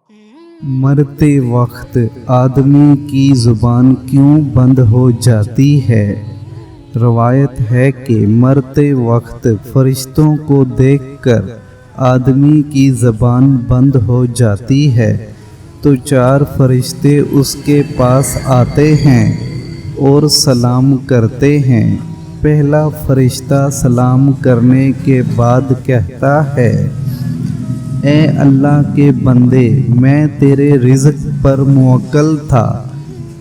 مرتے وقت آدمی کی زبان کیوں بند ہو جاتی ہے؟ روایت ہے کہ مرتے وقت فرشتوں کو دیکھ کر آدمی کی زبان بند ہو جاتی ہے تو 4 فرشتے اس کے پاس آتے ہیں اور سلام کرتے ہیں۔ پہلا فرشتہ سلام کرنے کے بعد کہتا ہے، اے اللہ کے بندے، میں تیرے رزق پر موکل تھا،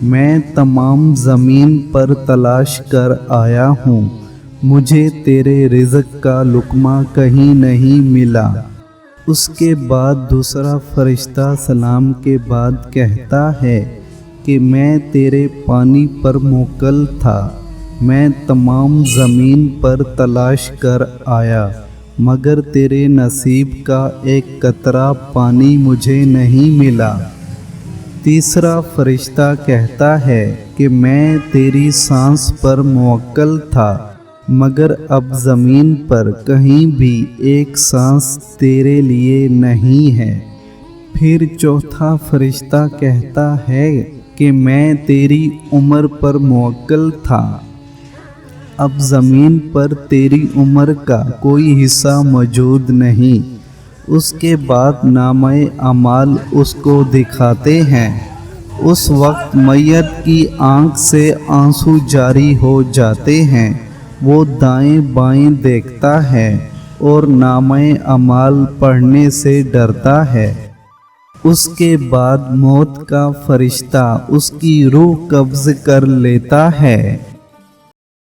میں تمام زمین پر تلاش کر آیا ہوں، مجھے تیرے رزق کا لقمہ کہیں نہیں ملا۔ اس کے بعد دوسرا فرشتہ سلام کے بعد کہتا ہے کہ میں تیرے پانی پر موکل تھا، میں تمام زمین پر تلاش کر آیا مگر تیرے نصیب کا ایک قطرہ پانی مجھے نہیں ملا۔ تیسرا فرشتہ کہتا ہے کہ میں تیری سانس پر موکل تھا مگر اب زمین پر کہیں بھی ایک سانس تیرے لیے نہیں ہے۔ پھر چوتھا فرشتہ کہتا ہے کہ میں تیری عمر پر موکل تھا، اب زمین پر تیری عمر کا کوئی حصہ موجود نہیں۔ اس کے بعد نامہ اعمال اس کو دکھاتے ہیں، اس وقت میت کی آنکھ سے آنسو جاری ہو جاتے ہیں، وہ دائیں بائیں دیکھتا ہے اور نامہ اعمال پڑھنے سے ڈرتا ہے۔ اس کے بعد موت کا فرشتہ اس کی روح قبض کر لیتا ہے۔